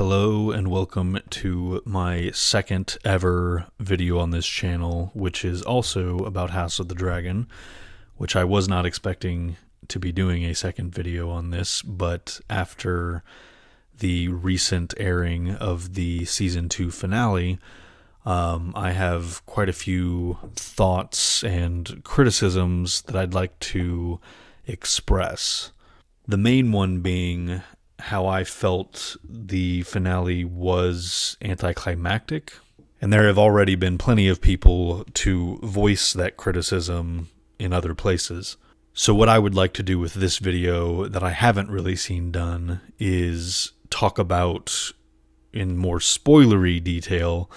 Hello and welcome to my second ever video on this channel, which is also about House of the Dragon, which I was not expecting to be doing a second video on this, but after the recent airing of the Season 2 finale, I have quite a few thoughts and criticisms that I'd like to express. The main one being how I felt the finale was anticlimactic, and there have already been plenty of people to voice that criticism in other places. So what I would like to do with this video that I haven't really seen done is talk about, in more spoilery detail,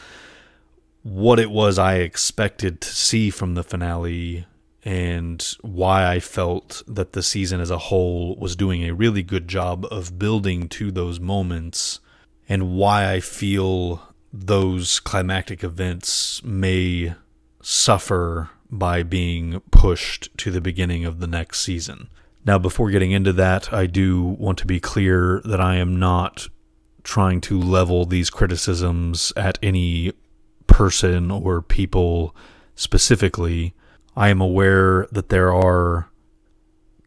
what it was I expected to see from the finale and why I felt that the season as a whole was doing a really good job of building to those moments, and why I feel those climactic events may suffer by being pushed to the beginning of the next season. Now, before getting into that, I do want to be clear that I am not trying to level these criticisms at any person or people specifically. I am aware that there are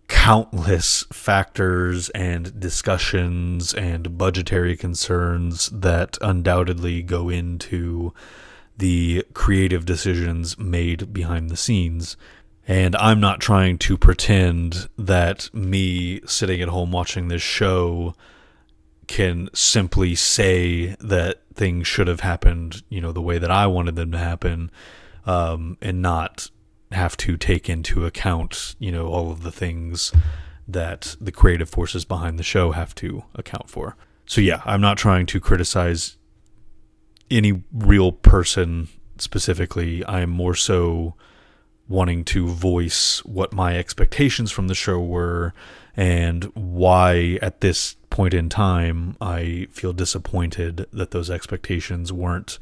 countless factors and discussions and budgetary concerns that undoubtedly go into the creative decisions made behind the scenes. And I'm not trying to pretend that me sitting at home watching this show can simply say that things should have happened, the way that I wanted them to happen, and not have to take into account, all of the things that the creative forces behind the show have to account for. So yeah, I'm not trying to criticize any real person specifically. I am more so wanting to voice what my expectations from the show were and why at this point in time I feel disappointed that those expectations weren't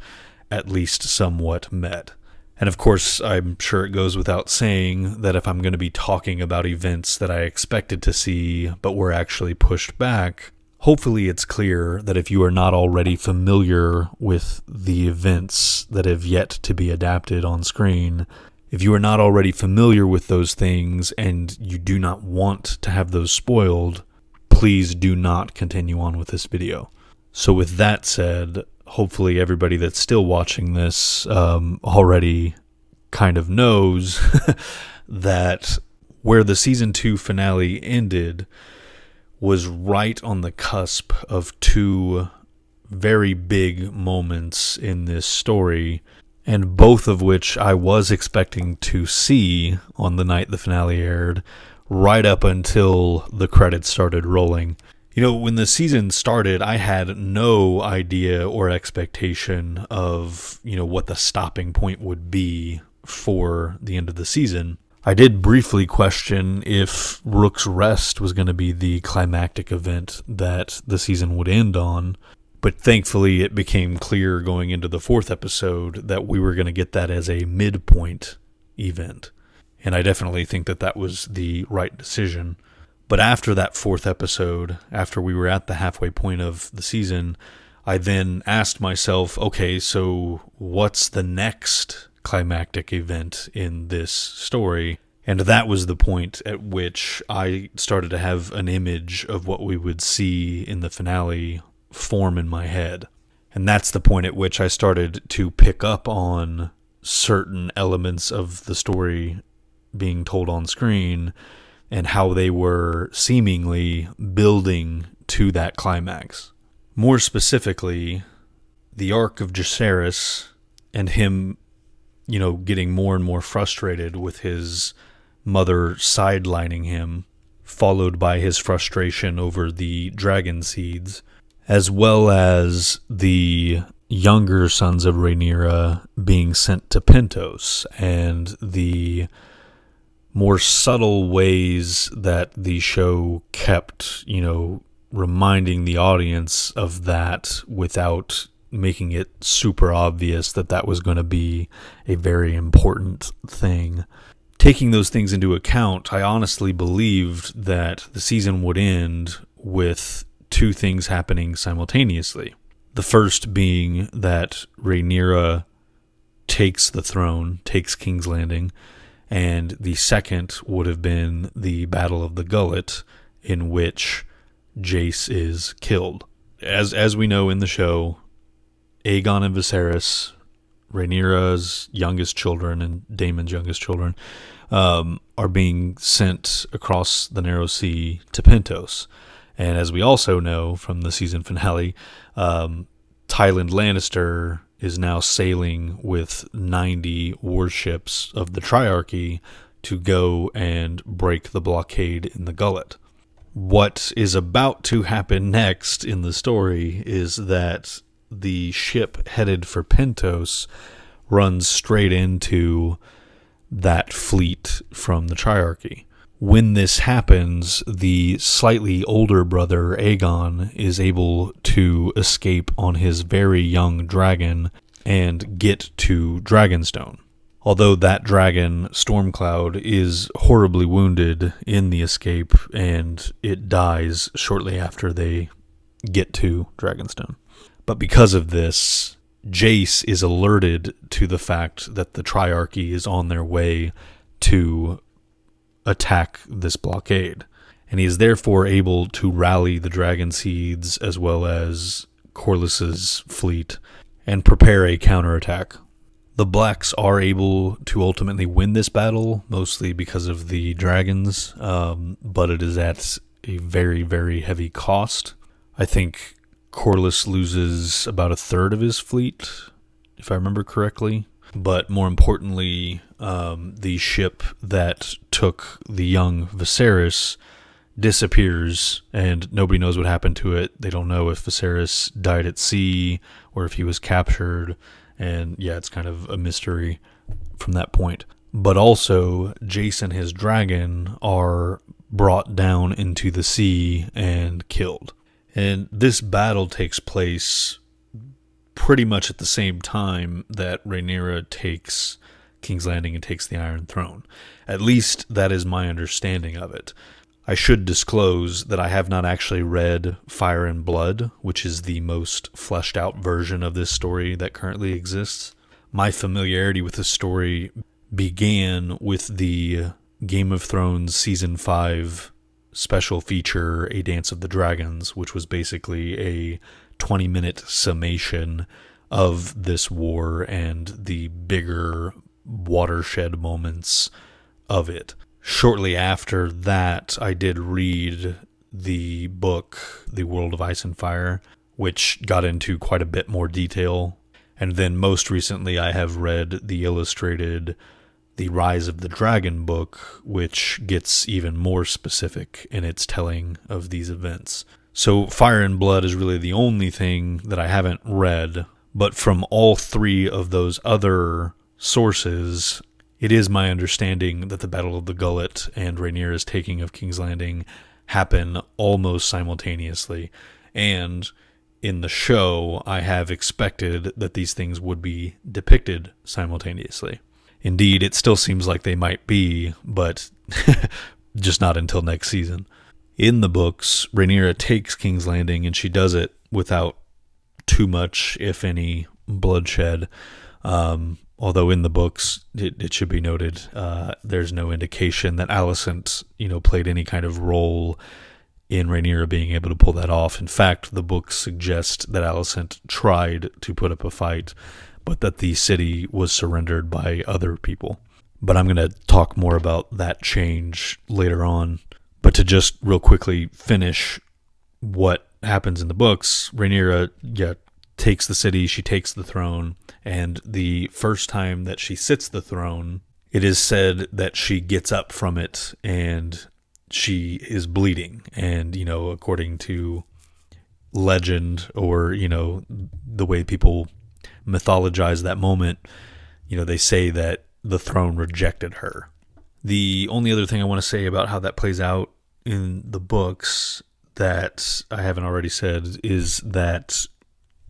at least somewhat met. And of course, I'm sure it goes without saying that if I'm going to be talking about events that I expected to see but were actually pushed back, hopefully it's clear that if you are not already familiar with the events that have yet to be adapted on screen, if you are not already familiar with those things and you do not want to have those spoiled, please do not continue on with this video. So with that said, hopefully everybody that's still watching this already kind of knows that where the Season 2 finale ended was right on the cusp of two very big moments in this story, and both of which I was expecting to see on the night the finale aired, right up until the credits started rolling. When the season started, I had no idea or expectation of, what the stopping point would be for the end of the season. I did briefly question if Rook's Rest was going to be the climactic event that the season would end on, but thankfully it became clear going into the fourth episode that we were going to get that as a midpoint event. And I definitely think that that was the right decision. But after that fourth episode, after we were at the halfway point of the season, I then asked myself, okay, so what's the next climactic event in this story? And that was the point at which I started to have an image of what we would see in the finale form in my head. And that's the point at which I started to pick up on certain elements of the story being told on screen and how they were seemingly building to that climax. More specifically, the arc of Jacaerys and him, getting more and more frustrated with his mother sidelining him, followed by his frustration over the dragon seeds, as well as the younger sons of Rhaenyra being sent to Pentos, and the more subtle ways that the show kept, reminding the audience of that without making it super obvious that that was going to be a very important thing. Taking those things into account, I honestly believed that the season would end with two things happening simultaneously. The first being that Rhaenyra takes the throne, takes King's Landing, and the second would have been the Battle of the Gullet, in which Jace is killed. As we know in the show, Aegon and Viserys, Rhaenyra's youngest children and Daemon's youngest children, are being sent across the Narrow Sea to Pentos. And as we also know from the season finale, Tywin Lannister is now sailing with 90 warships of the Triarchy to go and break the blockade in the Gullet. What is about to happen next in the story is that the ship headed for Pentos runs straight into that fleet from the Triarchy. When this happens, the slightly older brother, Aegon, is able to escape on his very young dragon and get to Dragonstone. Although that dragon, Stormcloud, is horribly wounded in the escape, and it dies shortly after they get to Dragonstone. But because of this, Jace is alerted to the fact that the Triarchy is on their way to attack this blockade, and he is therefore able to rally the Dragon Seeds as well as Corlys's fleet and prepare a counterattack. The Blacks are able to ultimately win this battle, mostly because of the dragons, but it is at a very, very heavy cost. I think Corlys loses about a third of his fleet, if I remember correctly. But more importantly, the ship that took the young Viserys disappears, and nobody knows what happened to it. They don't know if Viserys died at sea or if he was captured, and yeah, it's kind of a mystery from that point. But also, Jace and his dragon are brought down into the sea and killed. And this battle takes place pretty much at the same time that Rhaenyra takes King's Landing and takes the Iron Throne. At least that is my understanding of it. I should disclose that I have not actually read Fire and Blood, which is the most fleshed out version of this story that currently exists. My familiarity with the story began with the Game of Thrones Season 5 special feature, A Dance of the Dragons, which was basically a 20-minute summation of this war and the bigger watershed moments of it. Shortly after that, I did read the book, The World of Ice and Fire, which got into quite a bit more detail. And then most recently, I have read the illustrated The Rise of the Dragon book, which gets even more specific in its telling of these events. So Fire and Blood is really the only thing that I haven't read, but from all three of those other sources, it is my understanding that the Battle of the Gullet and Rhaenyra's taking of King's Landing happen almost simultaneously. And in the show, I have expected that these things would be depicted simultaneously. Indeed, it still seems like they might be, but just not until next season. In the books, Rhaenyra takes King's Landing, and she does it without too much, if any, bloodshed. Although in the books, it should be noted, there's no indication that Alicent, played any kind of role in Rhaenyra being able to pull that off. In fact, the books suggest that Alicent tried to put up a fight, but that the city was surrendered by other people. But I'm going to talk more about that change later on. But to just real quickly finish what happens in the books, Rhaenyra takes the city, she takes the throne, and the first time that she sits the throne, it is said that she gets up from it and she is bleeding. And, according to legend or, the way people mythologize that moment, they say that the throne rejected her. The only other thing I want to say about how that plays out in the books that I haven't already said is that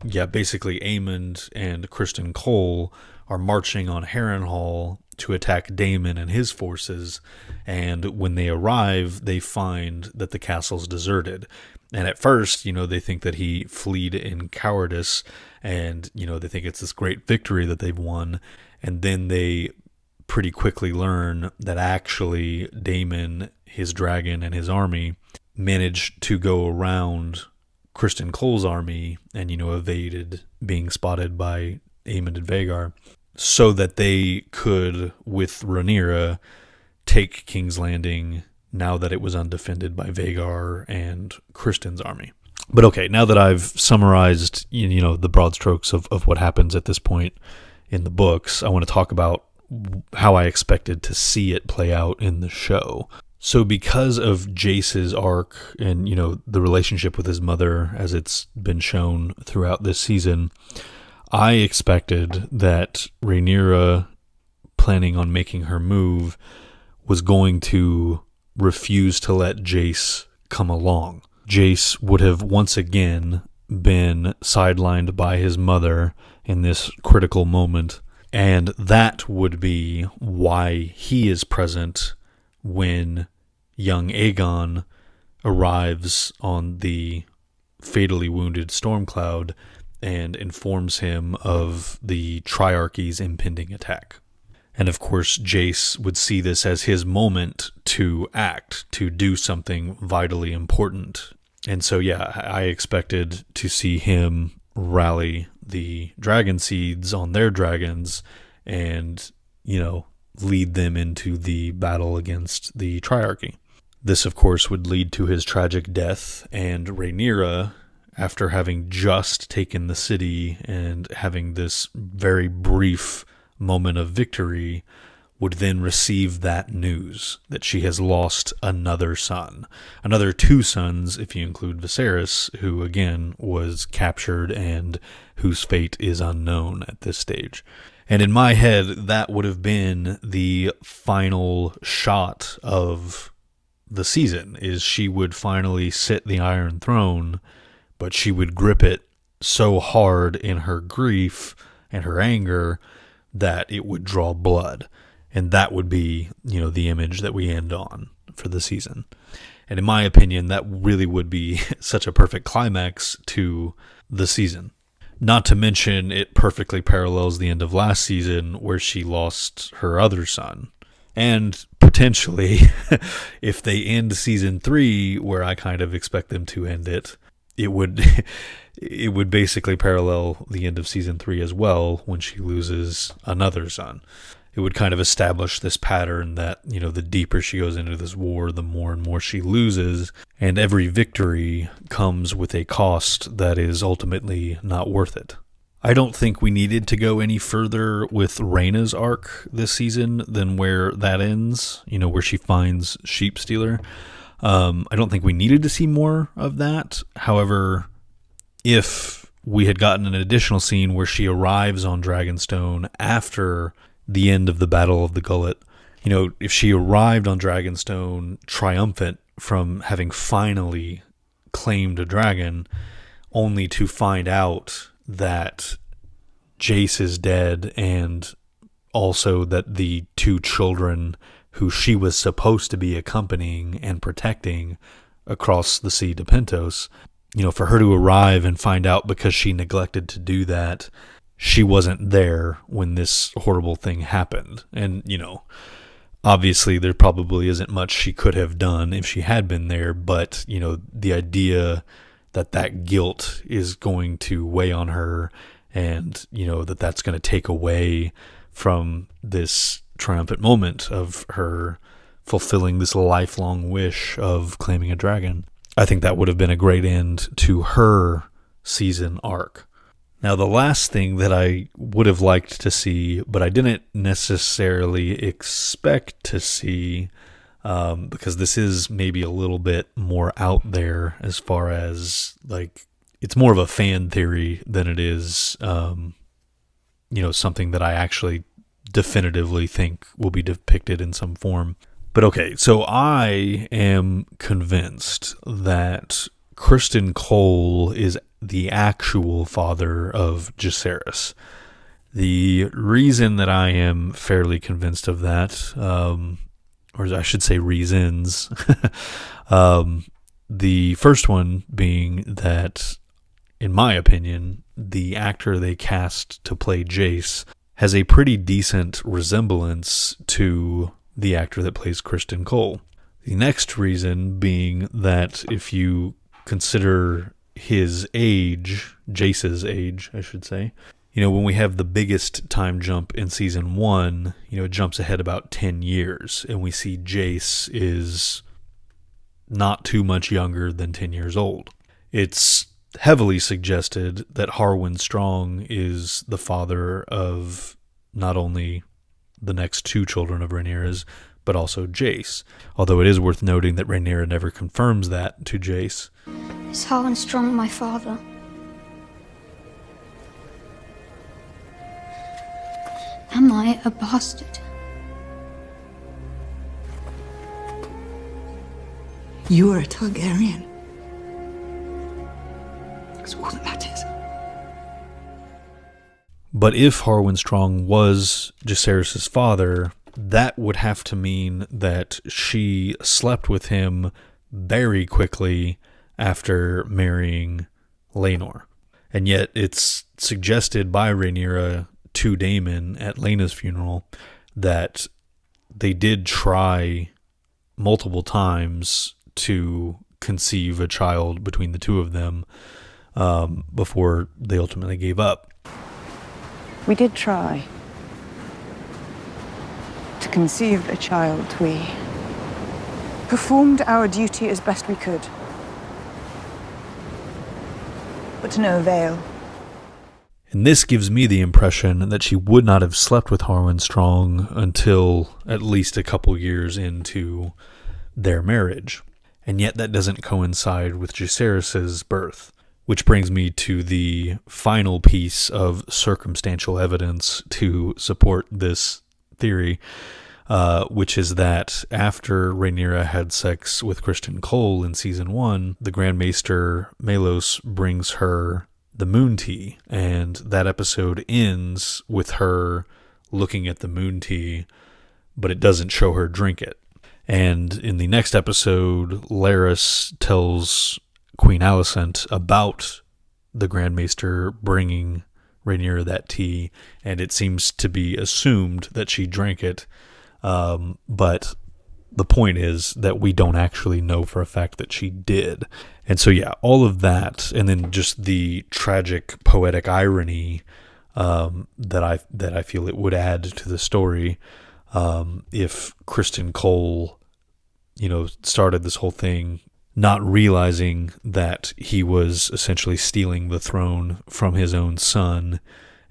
Yeah, basically Aemond and Criston Cole are marching on Harrenhal to attack Daemon and his forces, and when they arrive, they find that the castle's deserted. And at first, they think that he fled in cowardice, and, they think it's this great victory that they've won, and then they pretty quickly learn that actually Daemon, his dragon, and his army managed to go around Criston Cole's army and, evaded being spotted by Aemond and Vhagar, so that they could, with Rhaenyra, take King's Landing now that it was undefended by Vhagar and Criston's army. But okay, now that I've summarized, the broad strokes of what happens at this point in the books, I want to talk about how I expected to see it play out in the show. So because of Jace's arc and, the relationship with his mother as it's been shown throughout this season, I expected that Rhaenyra, planning on making her move, was going to refuse to let Jace come along. Jace would have once again been sidelined by his mother in this critical moment, and that would be why he is present when young Aegon arrives on the fatally wounded Stormcloud and informs him of the Triarchy's impending attack. And of course, Jace would see this as his moment to act, to do something vitally important. And so, yeah, I expected to see him rally the dragon seeds on their dragons and, lead them into the battle against the Triarchy. This, of course, would lead to his tragic death, and Rhaenyra, after having just taken the city and having this very brief moment of victory, would then receive that news that she has lost another son. Another 2 sons, if you include Viserys, who, again, was captured and whose fate is unknown at this stage. And in my head, that would have been the final shot of the season, is she would finally sit the Iron Throne, but she would grip it so hard in her grief and her anger that it would draw blood. And that would be, the image that we end on for the season. And in my opinion, that really would be such a perfect climax to the season. Not to mention, it perfectly parallels the end of last season where she lost her other son. And potentially, if they end season 3, where I kind of expect them to end it, it would basically parallel the end of season 3 as well when she loses another son. It would kind of establish this pattern that, the deeper she goes into this war, the more and more she loses, and every victory comes with a cost that is ultimately not worth it. I don't think we needed to go any further with Rhaenyra's arc this season than where that ends, where she finds Sheepstealer. I don't think we needed to see more of that. However, if we had gotten an additional scene where she arrives on Dragonstone after the end of the Battle of the Gullet, if she arrived on Dragonstone triumphant from having finally claimed a dragon, only to find out that Jace is dead, and also that the 2 children who she was supposed to be accompanying and protecting across the sea to Pentos, for her to arrive and find out because she neglected to do that, she wasn't there when this horrible thing happened. And, obviously there probably isn't much she could have done if she had been there, but, the idea that guilt is going to weigh on her and, that's going to take away from this triumphant moment of her fulfilling this lifelong wish of claiming a dragon. I think that would have been a great end to her season arc. Now, the last thing that I would have liked to see, but I didn't necessarily expect to see, because this is maybe a little bit more out there as far as, it's more of a fan theory than it is, something that I actually definitively think will be depicted in some form. But okay, so I am convinced that Criston Cole is the actual father of Jacaerys. The reason that I am fairly convinced of that, or I should say reasons, the first one being that, in my opinion, the actor they cast to play Jace has a pretty decent resemblance to the actor that plays Criston Cole. The next reason being that if you consider his age, Jace's age, I should say, when we have the biggest time jump in season 1, it jumps ahead about 10 years, and we see Jace is not too much younger than 10 years old. It's heavily suggested that Harwin Strong is the father of not only the next 2 children of Rhaenyra's, but also Jace. Although it is worth noting that Rhaenyra never confirms that to Jace. Is Harwin Strong my father? Am I a bastard? You are a Targaryen. That's all that matters. But if Harwin Strong was Jacaerys' father, that would have to mean that she slept with him very quickly after marrying Laenor. And yet it's suggested by Rhaenyra to Daemon at Laena's funeral that they did try multiple times to conceive a child between the two of them before they ultimately gave up. We did try to conceive a child. We performed our duty as best we could, but to no avail. And this gives me the impression that she would not have slept with Harwin Strong until at least a couple years into their marriage. And yet that doesn't coincide with Jacaerys' birth. Which brings me to the final piece of circumstantial evidence to support this theory, which is that after Rhaenyra had sex with Criston Cole in season 1, the Grand Maester Maelys brings her the moon tea, and that episode ends with her looking at the moon tea, but it doesn't show her drink it. And in the next episode, Larys tells Queen Alicent about the Grand Maester bringing Rhaenyra that tea, and it seems to be assumed that she drank it, but the point is that we don't actually know for a fact that she did. And so yeah, all of that, and then just the tragic poetic irony that I feel it would add to the story if Criston Cole, started this whole thing not realizing that he was essentially stealing the throne from his own son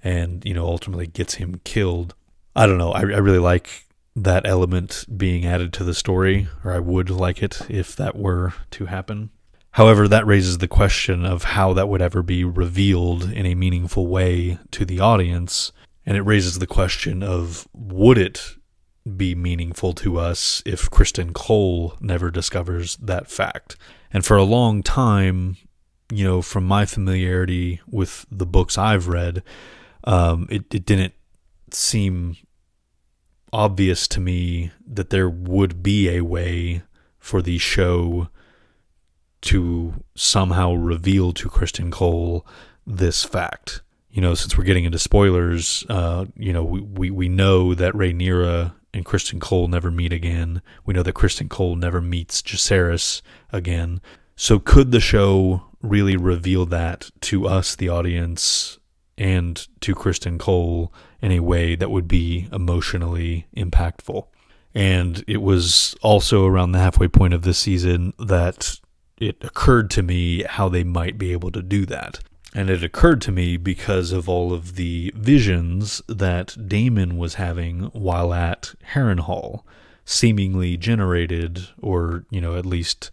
and, ultimately gets him killed. I don't know. I really like that element being added to the story, or I would like it if that were to happen. However, that raises the question of how that would ever be revealed in a meaningful way to the audience, and it raises the question of, would it be meaningful to us if Criston Cole never discovers that fact? And for a long time, from my familiarity with the books I've read, it didn't seem obvious to me that there would be a way for the show to somehow reveal to Criston Cole this fact. Since we're getting into spoilers, we know that Rhaenyra and Criston Cole never meet again. We know that Criston Cole never meets Jacaerys again. So could the show really reveal that to us, the audience, and to Criston Cole in a way that would be emotionally impactful? And it was also around the halfway point of this season that it occurred to me how they might be able to do that. And it occurred to me because of all of the visions that Daemon was having while at Harrenhal, seemingly generated or, at least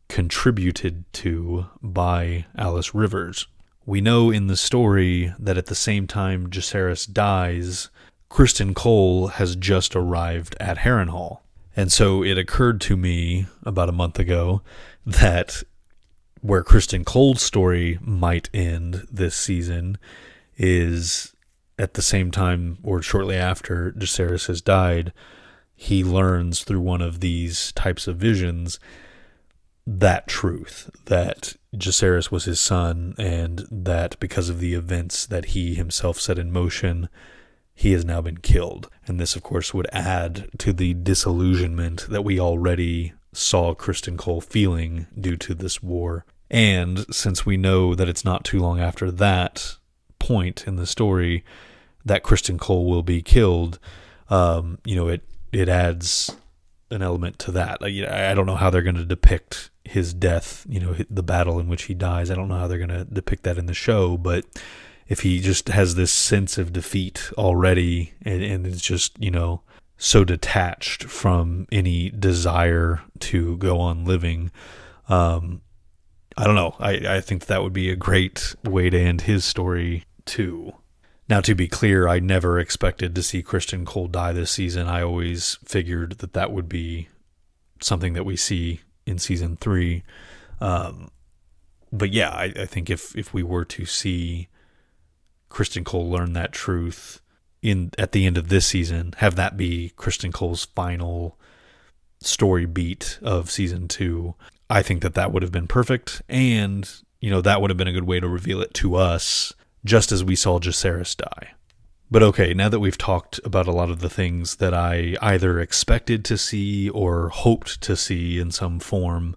contributed to by Alice Rivers. We know in the story that at the same time Jacaerys dies, Criston Cole has just arrived at Harrenhal. And so it occurred to me about a month ago that where Kristen Cole's story might end this season is at the same time or shortly after Jacaerys has died, he learns through one of these types of visions that truth, that Jacaerys was his son, and that because of the events that he himself set in motion, he has now been killed. And this, of course, would add to the disillusionment that we already saw Kristen Cole feeling due to this war. And since we know that it's not too long after that point in the story that Kristen Cole will be killed, it adds an element to that. I don't know how they're going to depict his death, the battle in which he dies. I don't know how they're going to depict that in the show, but if he just has this sense of defeat already and is just, so detached from any desire to go on living, I don't know. I think that would be a great way to end his story too. Now, to be clear, I never expected to see Kristen Cole die this season. I always figured that would be something that we see in season 3. But yeah, I think if we were to see Kristen Cole learn that truth at the end of this season, have that be Kristen Cole's final story beat of season 2, I think that would have been perfect. And, that would have been a good way to reveal it to us, just as we saw Jacaerys die. But okay, now that we've talked about a lot of the things that I either expected to see or hoped to see in some form,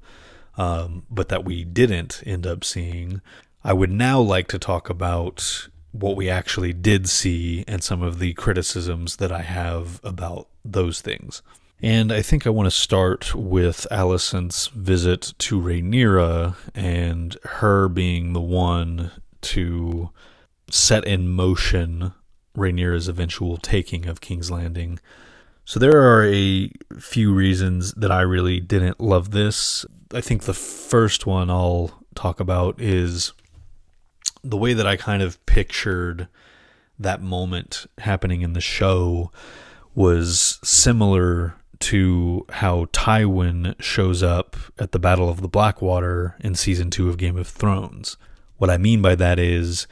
but that we didn't end up seeing, I would now like to talk about what we actually did see and some of the criticisms that I have about those things. And I think I want to start with Alicent's visit to Rhaenyra and her being the one to set in motion Rhaenyra's eventual taking of King's Landing. So there are a few reasons that I really didn't love this. I think the first one I'll talk about is the way that I kind of pictured that moment happening in the show was similar to how Tywin shows up at the Battle of the Blackwater in season 2 of Game of Thrones. What I mean by that is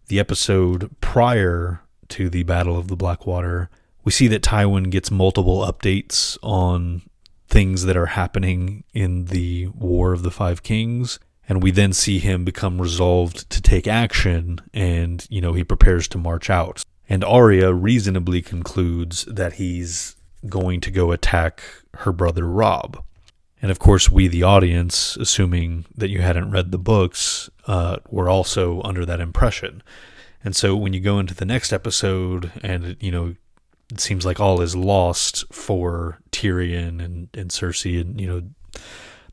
the episode prior to the Battle of the Blackwater, we see that Tywin gets multiple updates on things that are happening in the War of the Five Kings, and we then see him become resolved to take action, and, he prepares to march out. And Arya reasonably concludes that he's going to go attack her brother Robb. And of course, we, the audience, assuming that you hadn't read the books, were also under that impression. And so when you go into the next episode and, it seems like all is lost for Tyrion and Cersei and,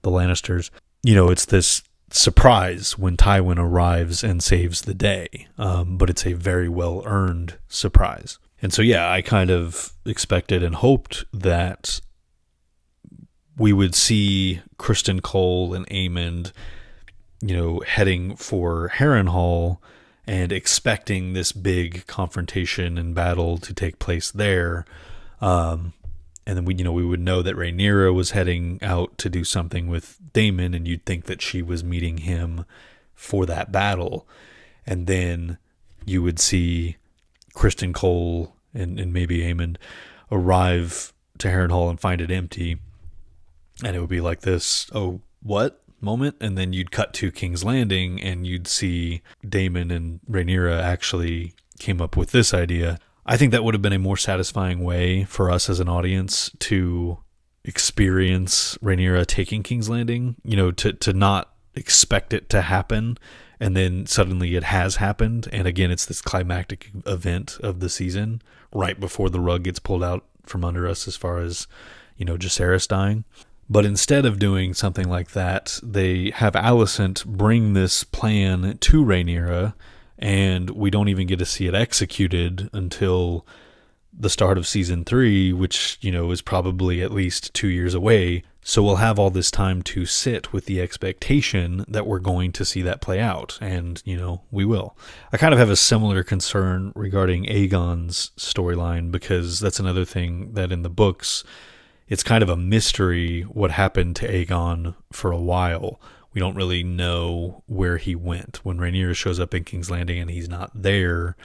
the Lannisters, it's this surprise when Tywin arrives and saves the day. But it's a very well-earned surprise. And so, yeah, I kind of expected and hoped that we would see Kristen Cole and Aemond, heading for Harrenhal and expecting this big confrontation and battle to take place there. And then we would know that Rhaenyra was heading out to do something with Daemon, and you'd think that she was meeting him for that battle. And then you would see Kristen Cole and maybe Aemond arrive to Harrenhal and find it empty. And it would be like this, oh, what? Moment. And then you'd cut to King's Landing and you'd see Daemon and Rhaenyra actually came up with this idea. I think that would have been a more satisfying way for us as an audience to experience Rhaenyra taking King's Landing, to not expect it to happen. And then suddenly it has happened. And again, it's this climactic event of the season right before the rug gets pulled out from under us as far as, Jacaerys dying. But instead of doing something like that, they have Alicent bring this plan to Rhaenyra, and we don't even get to see it executed until the start of season 3, which, is probably at least 2 years away. So we'll have all this time to sit with the expectation that we're going to see that play out, and, we will. I kind of have a similar concern regarding Aegon's storyline, because that's another thing that in the books, it's kind of a mystery what happened to Aegon for a while. we don't really know where he went. When Rhaenyra shows up in King's Landing and he's not there,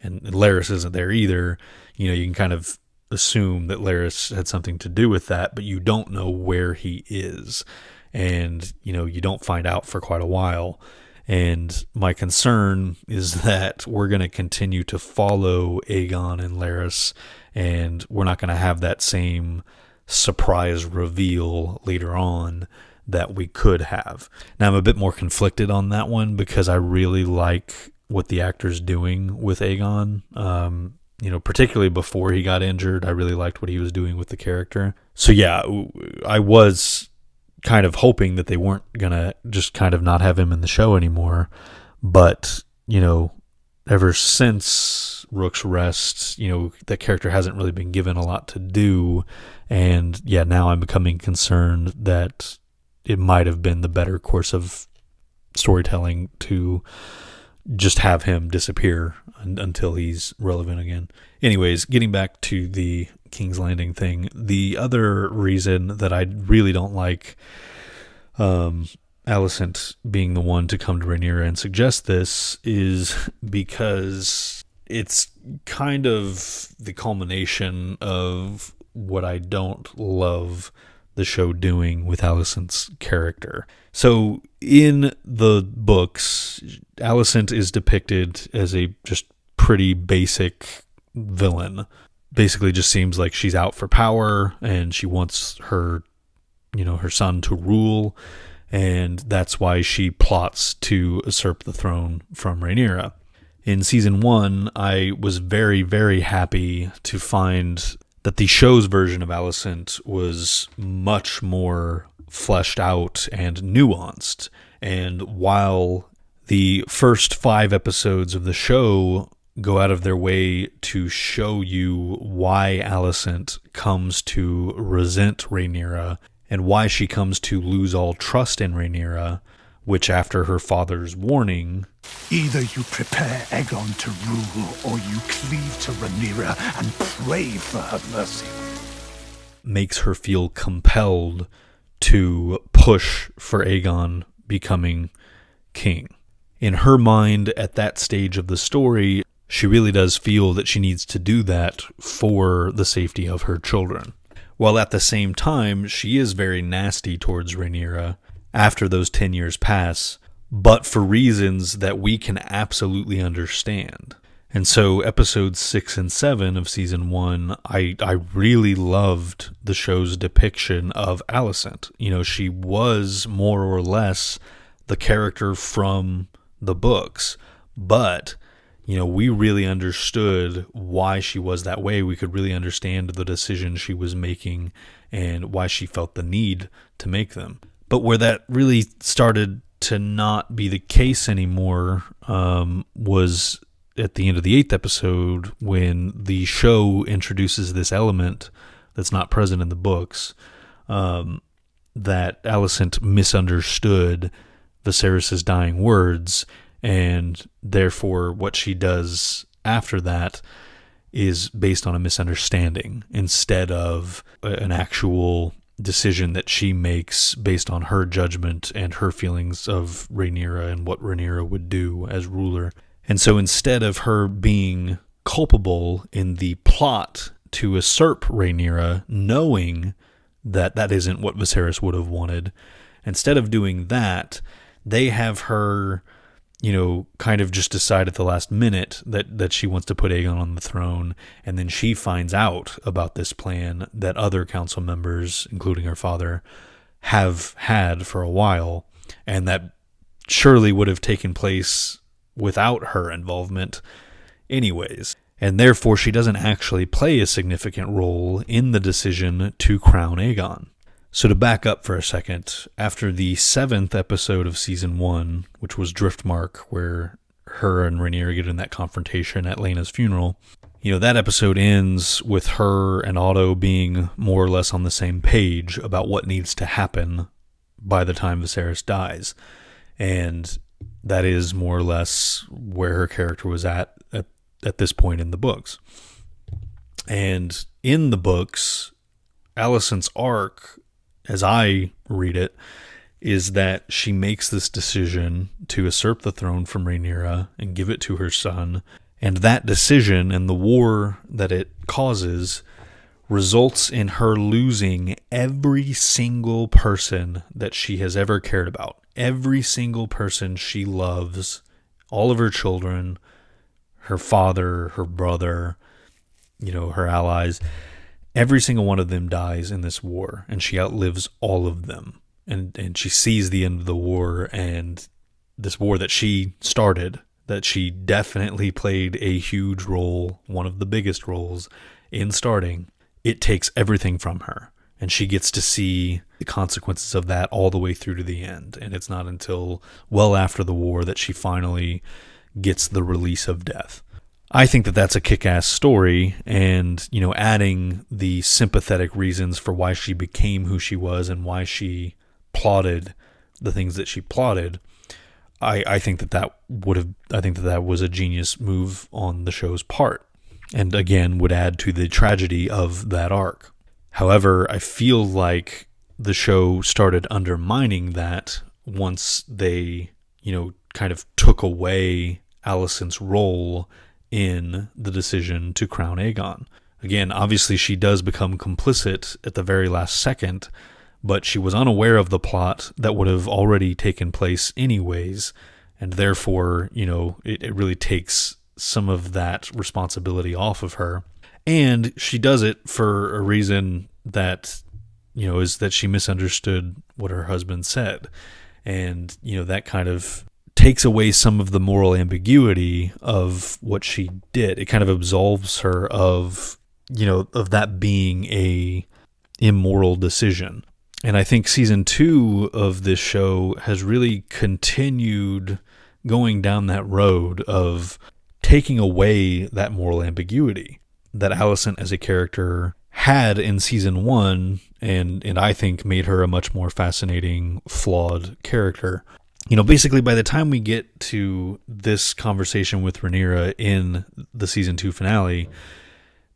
and Larys isn't there either, you can kind of assume that Larys had something to do with that, but you don't know where he is. And, you don't find out for quite a while. And my concern is that we're going to continue to follow Aegon and Larys, and we're not going to have that same surprise reveal later on that we could have. Now, I'm a bit more conflicted on that one because I really like what the actor's doing with Aegon. Particularly before he got injured, I really liked what he was doing with the character. So yeah, I was kind of hoping that they weren't going to just kind of not have him in the show anymore. But, ever since Rook's Rest, that character hasn't really been given a lot to do. And yeah, now I'm becoming concerned that it might have been the better course of storytelling to just have him disappear until he's relevant again. Anyways, getting back to the King's Landing thing, the other reason that I really don't like Alicent being the one to come to Rhaenyra and suggest this is because it's kind of the culmination of what I don't love the show doing with Alicent's character. So in the books, Alicent is depicted as a just pretty basic villain. Basically just seems like she's out for power and she wants her son to rule, and that's why she plots to usurp the throne from Rhaenyra. In season 1, I was very, very happy to find that the show's version of Alicent was much more fleshed out and nuanced. And while the first 5 episodes of the show go out of their way to show you why Alicent comes to resent Rhaenyra and why she comes to lose all trust in Rhaenyra, which after her father's warning, either you prepare Aegon to rule or you cleave to Rhaenyra and pray for her mercy, makes her feel compelled to push for Aegon becoming king. In her mind, at that stage of the story, she really does feel that she needs to do that for the safety of her children. While at the same time, she is very nasty towards Rhaenyra after those 10 years pass, but for reasons that we can absolutely understand. And so episodes 6 and 7 of season 1, I really loved the show's depiction of Alicent. She was more or less the character from the books, but we really understood why she was that way. We could really understand the decisions she was making and why she felt the need to make them. But where that really started to not be the case anymore was at the end of the 8th episode, when the show introduces this element that's not present in the books, that Alicent misunderstood Viserys' dying words, and therefore what she does after that is based on a misunderstanding instead of an actual decision that she makes based on her judgment and her feelings of Rhaenyra and what Rhaenyra would do as ruler. And so instead of her being culpable in the plot to usurp Rhaenyra, knowing that that isn't what Viserys would have wanted, instead of doing that, they have her kind of just decide at the last minute that she wants to put Aegon on the throne, and then she finds out about this plan that other council members, including her father, have had for a while, and that surely would have taken place without her involvement anyways. And therefore she doesn't actually play a significant role in the decision to crown Aegon. So to back up for a second, after the 7th episode of season 1, which was Driftmark, where her and Rhaenyra get in that confrontation at Laena's funeral, that episode ends with her and Otto being more or less on the same page about what needs to happen by the time Viserys dies. And that is more or less where her character was at this point in the books. And in the books, Alicent's arc, as I read it, is that she makes this decision to usurp the throne from Rhaenyra and give it to her son. And that decision and the war that it causes results in her losing every single person that she has ever cared about. Every single person she loves, all of her children, her father, her brother, her allies. Every single one of them dies in this war, and she outlives all of them. And she sees the end of the war, and this war that she started, that she definitely played a huge role, one of the biggest roles in starting, it takes everything from her. And she gets to see the consequences of that all the way through to the end. And it's not until well after the war that she finally gets the release of death. I think that that's a kick-ass story, and, adding the sympathetic reasons for why she became who she was and why she plotted the things that she plotted, I think that was a genius move on the show's part, and again would add to the tragedy of that arc. However, I feel like the show started undermining that once they, kind of took away Alicent's role in the decision to crown Aegon. Again, obviously she does become complicit at the very last second, but she was unaware of the plot that would have already taken place anyways, and therefore, it really takes some of that responsibility off of her. And she does it for a reason that, is that she misunderstood what her husband said. And, that kind of takes away some of the moral ambiguity of what she did. It kind of absolves her of that being a immoral decision. And I think season 2 of this show has really continued going down that road of taking away that moral ambiguity that Alicent as a character had in season 1, and I think made her a much more fascinating, flawed character. Basically by the time we get to this conversation with Rhaenyra in the season 2 finale,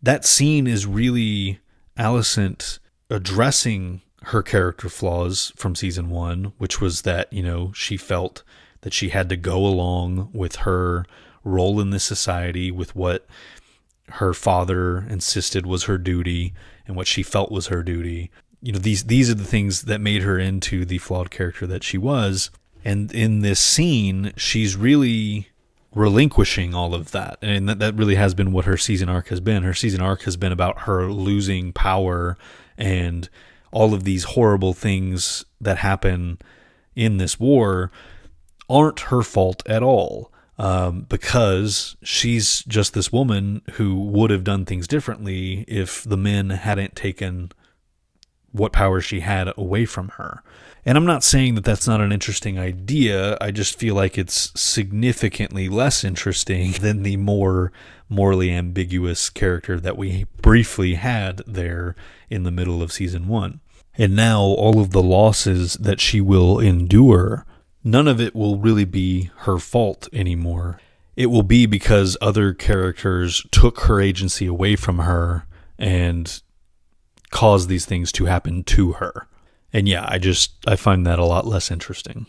that scene is really Alicent addressing her character flaws from season 1, which was that, she felt that she had to go along with her role in this society, with what her father insisted was her duty and what she felt was her duty. These are the things that made her into the flawed character that she was. And in this scene, she's really relinquishing all of that. And that really has been what her season arc has been. Her season arc has been about her losing power, and all of these horrible things that happen in this war aren't her fault at all. Because she's just this woman who would have done things differently if the men hadn't taken what power she had away from her. And I'm not saying that that's not an interesting idea. I just feel like it's significantly less interesting than the more morally ambiguous character that we briefly had there in the middle of season 1. And now all of the losses that she will endure, none of it will really be her fault anymore. It will be because other characters took her agency away from her and caused these things to happen to her. And yeah, I find that a lot less interesting.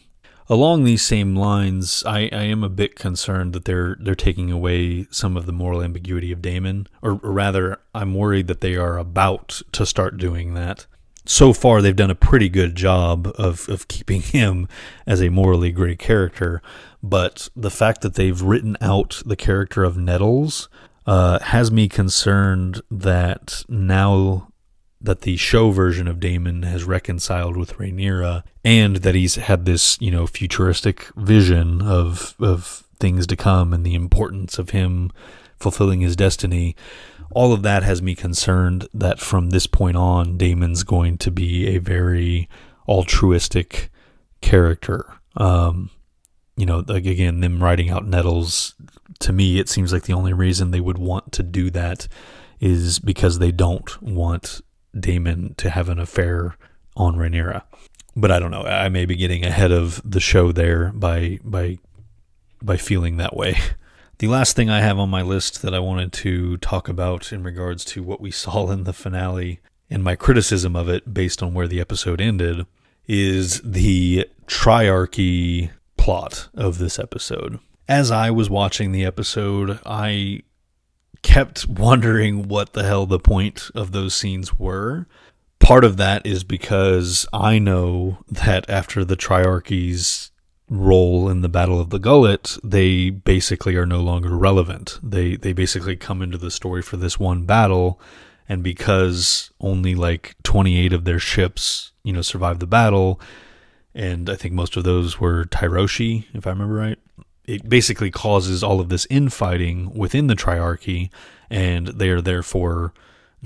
Along these same lines, I am a bit concerned that they're taking away some of the moral ambiguity of Daemon, or rather, I'm worried that they are about to start doing that. So far, they've done a pretty good job of keeping him as a morally gray character, but the fact that they've written out the character of Nettles has me concerned that now that the show version of Daemon has reconciled with Rhaenyra, and that he's had this, futuristic vision of things to come and the importance of him fulfilling his destiny, all of that has me concerned that from this point on, Daemon's going to be a very altruistic character. Again, them writing out Nettles, to me, it seems like the only reason they would want to do that is because they don't want Daemon to have an affair on Rhaenyra. But I don't know. I may be getting ahead of the show there by feeling that way. The last thing I have on my list that I wanted to talk about in regards to what we saw in the finale and my criticism of it based on where the episode ended is the Triarchy plot of this episode. As I was watching the episode, I kept wondering what the hell the point of those scenes were. Part of that is because I know that after the Triarchy's role in the Battle of the Gullet, they basically are no longer relevant. They basically come into the story for this one battle, and because only like 28 of their ships, survived the battle, and I think most of those were Triarchy, if I remember right, it basically causes all of this infighting within the Triarchy, and they are therefore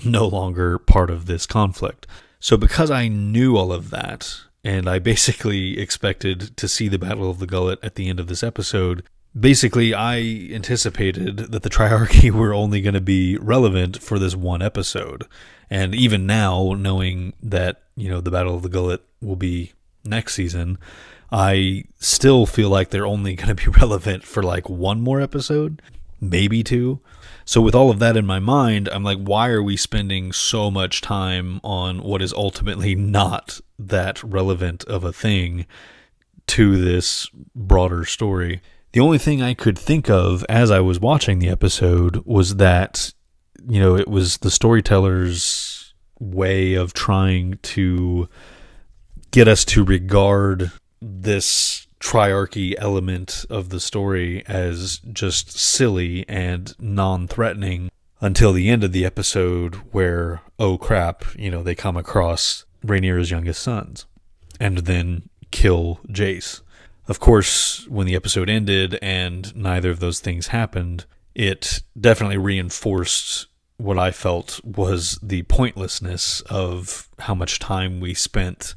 no longer part of this conflict. So because I knew all of that, and I basically expected to see the Battle of the Gullet at the end of this episode, basically I anticipated that the Triarchy were only going to be relevant for this one episode. And even now, knowing that, the Battle of the Gullet will be next season, I still feel like they're only going to be relevant for like one more episode, maybe two. So with all of that in my mind, I'm like, why are we spending so much time on what is ultimately not that relevant of a thing to this broader story? The only thing I could think of as I was watching the episode was that, it was the storyteller's way of trying to get us to regard this Triarchy element of the story as just silly and non-threatening until the end of the episode where, oh crap, they come across Rhaenyra's youngest sons and then kill Jace. Of course, when the episode ended and neither of those things happened, it definitely reinforced what I felt was the pointlessness of how much time we spent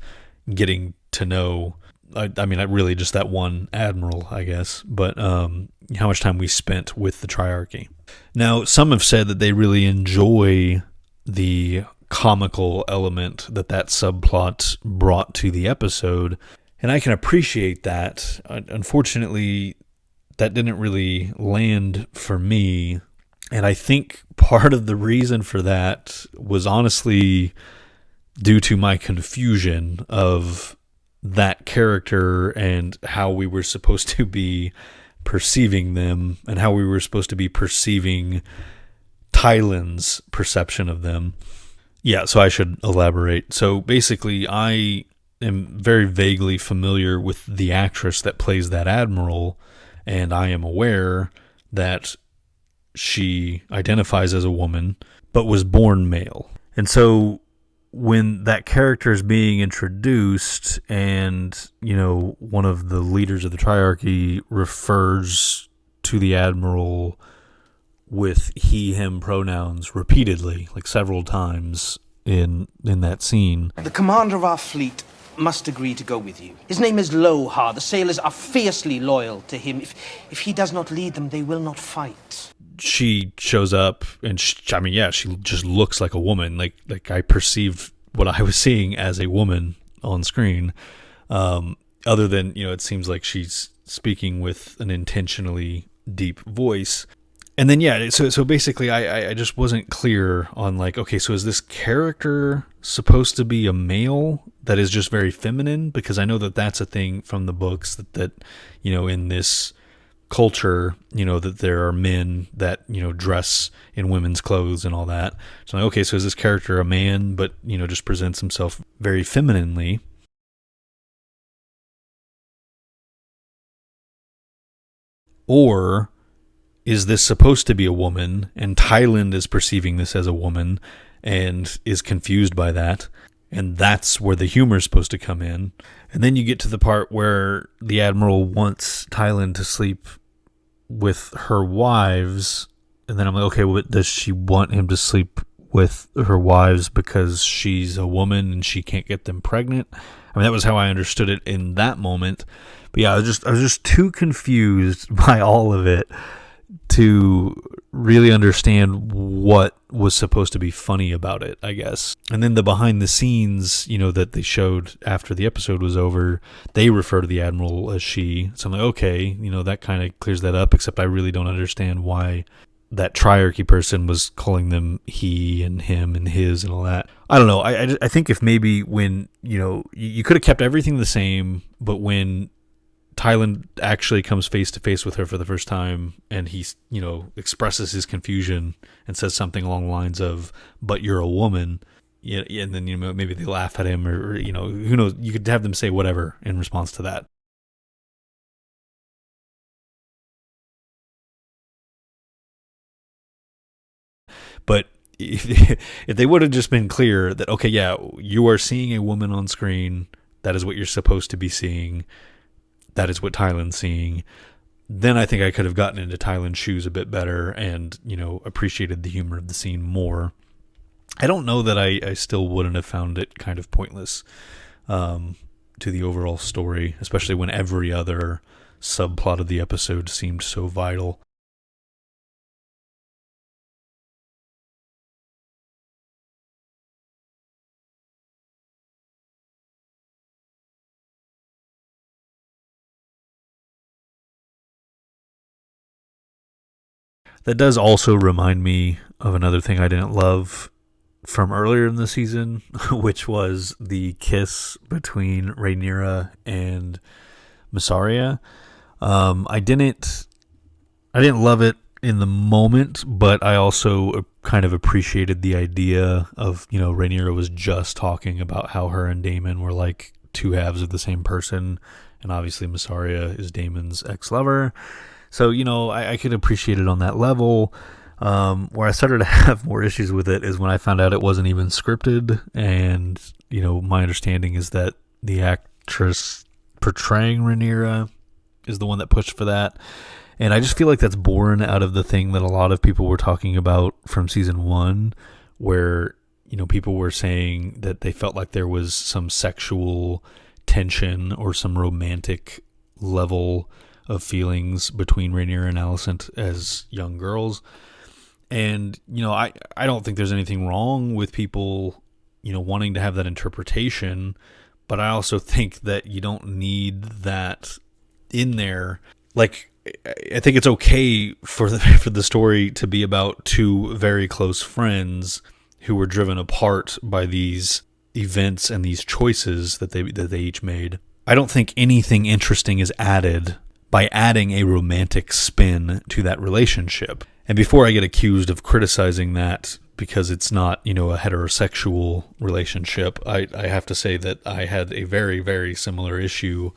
getting to know, I mean, really just that one admiral, I guess, but how much time we spent with the Triarchy. Now, some have said that they really enjoy the comical element that subplot brought to the episode, and I can appreciate that. Unfortunately, that didn't really land for me, and I think part of the reason for that was honestly due to my confusion of that character and how we were supposed to be perceiving them and how we were supposed to be perceiving Tyland's perception of them. Yeah, so I should elaborate. So basically, I am very vaguely familiar with the actress that plays that admiral, and I am aware that she identifies as a woman but was born male. And so when that character is being introduced and, one of the leaders of the Triarchy refers to the admiral with he, him pronouns repeatedly, like several times in that scene. The commander of our fleet must agree to go with you. His name is Lohar. The sailors are fiercely loyal to him. If he does not lead them, they will not fight. She shows up and she just looks like a woman. Like I perceived what I was seeing as a woman on screen. Other than, it seems like she's speaking with an intentionally deep voice. And then, so basically I just wasn't clear on like, okay, so is this character supposed to be a male that is just very feminine? Because I know that that's a thing from the books that in this culture, that there are men that, dress in women's clothes and all that. So I'm like, okay, so is this character a man, but, just presents himself very femininely? Or is this supposed to be a woman and Tyland is perceiving this as a woman and is confused by that? And that's where the humor is supposed to come in. And then you get to the part where the admiral wants Tyland to sleep with her wives, and then I'm like, okay, well, does she want him to sleep with her wives because she's a woman and she can't get them pregnant? I mean, that was how I understood it in that moment. But yeah, I was just too confused by all of it to really understand what was supposed to be funny about it, I guess. And then the behind the scenes, that they showed after the episode was over, they refer to the admiral as she. So I'm like, okay, that kind of clears that up, except I really don't understand why that Triarchy person was calling them he and him and his and all that. I don't know. I think if maybe when, you could have kept everything the same, but when Tylan actually comes face to face with her for the first time and he, expresses his confusion and says something along the lines of, "But you're a woman." Yeah, and then, maybe they laugh at him or, who knows? You could have them say whatever in response to that. But if they would have just been clear that, okay, yeah, you are seeing a woman on screen, that is what you're supposed to be seeing, that is what Tylan's seeing, then I think I could have gotten into Tylan's shoes a bit better and, appreciated the humor of the scene more. I don't know that I still wouldn't have found it kind of pointless to the overall story, especially when every other subplot of the episode seemed so vital. That does also remind me of another thing I didn't love from earlier in the season, which was the kiss between Rhaenyra and Mysaria. I didn't love it in the moment, but I also kind of appreciated the idea of, Rhaenyra was just talking about how her and Daemon were like two halves of the same person, and obviously Mysaria is Daemon's ex-lover. So, I could appreciate it on that level. Where I started to have more issues with it is when I found out it wasn't even scripted. And, my understanding is that the actress portraying Rhaenyra is the one that pushed for that. And I just feel like that's born out of the thing that a lot of people were talking about from season 1, where, people were saying that they felt like there was some sexual tension or some romantic level of feelings between Rhaenyra and Alicent as young girls. And, I don't think there's anything wrong with people, wanting to have that interpretation, but I also think that you don't need that in there. Like, I think it's okay for the story to be about two very close friends who were driven apart by these events and these choices that they each made. I don't think anything interesting is added by adding a romantic spin to that relationship. And before I get accused of criticizing that because it's not, a heterosexual relationship, I have to say that I had a very, very similar issue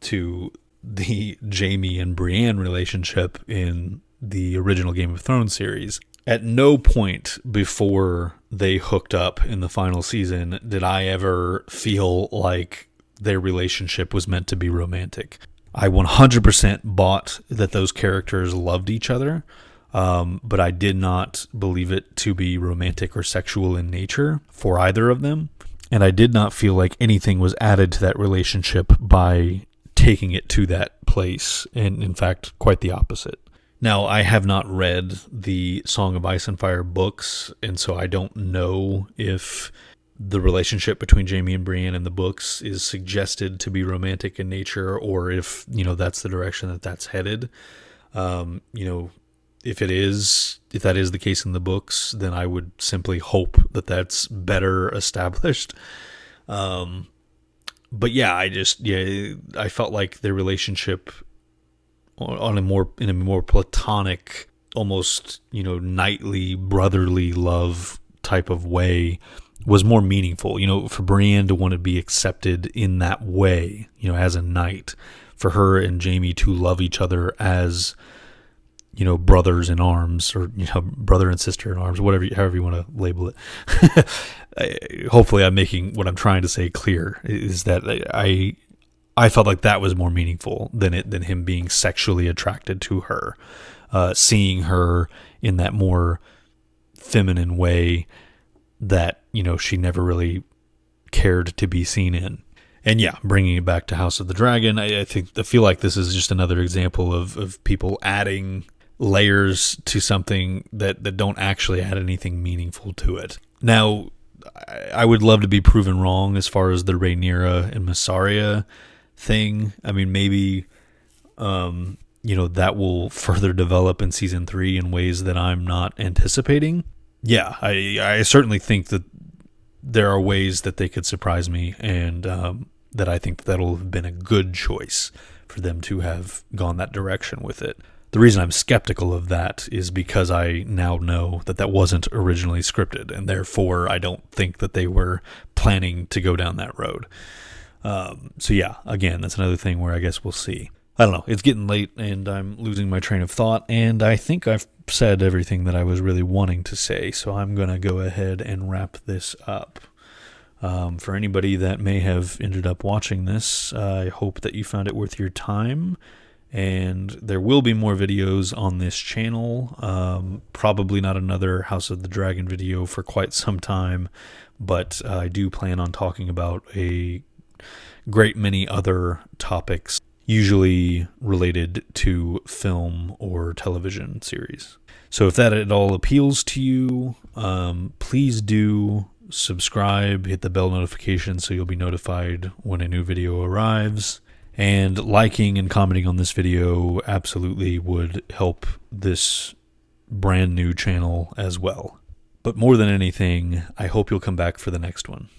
to the Jaime and Brienne relationship in the original Game of Thrones series. At no point before they hooked up in the final season did I ever feel like their relationship was meant to be romantic. I 100% bought that those characters loved each other, but I did not believe it to be romantic or sexual in nature for either of them. And I did not feel like anything was added to that relationship by taking it to that place. And in fact, quite the opposite. Now, I have not read the Song of Ice and Fire books, and so I don't know if the relationship between Jaime and Brienne in the books is suggested to be romantic in nature, or if, that's the direction that's headed. If that is the case in the books, then I would simply hope that that's better established. But yeah, I felt like their relationship in a more platonic, almost, knightly brotherly love type of way was more meaningful, for Brienne to want to be accepted in that way, as a knight, for her and Jaime to love each other as, brothers in arms, or, brother and sister in arms, however you want to label it. Hopefully I'm making what I'm trying to say clear, is that I felt like that was more meaningful than him being sexually attracted to her, seeing her in that more feminine way that, she never really cared to be seen in. And yeah, bringing it back to House of the Dragon, I feel like this is just another example of people adding layers to something that don't actually add anything meaningful to it. Now, I would love to be proven wrong as far as the Rhaenyra and Mysaria thing. I mean, maybe that will further develop in season 3 in ways that I'm not anticipating. Yeah, I certainly think that there are ways that they could surprise me, and that I think that'll have been a good choice for them to have gone that direction with it. The reason I'm skeptical of that is because I now know that that wasn't originally scripted, and therefore I don't think that they were planning to go down that road. So yeah, again, that's another thing where I guess we'll see. I don't know. It's getting late, and I'm losing my train of thought, and I think I've said everything that I was really wanting to say, so I'm going to go ahead and wrap this up. For anybody that may have ended up watching this, I hope that you found it worth your time. And there will be more videos on this channel. Probably not another House of the Dragon video for quite some time, but I do plan on talking about a great many other topics, usually related to film or television series. So if that at all appeals to you, please do subscribe, hit the bell notification so you'll be notified when a new video arrives. And liking and commenting on this video absolutely would help this brand new channel as well. But more than anything, I hope you'll come back for the next one.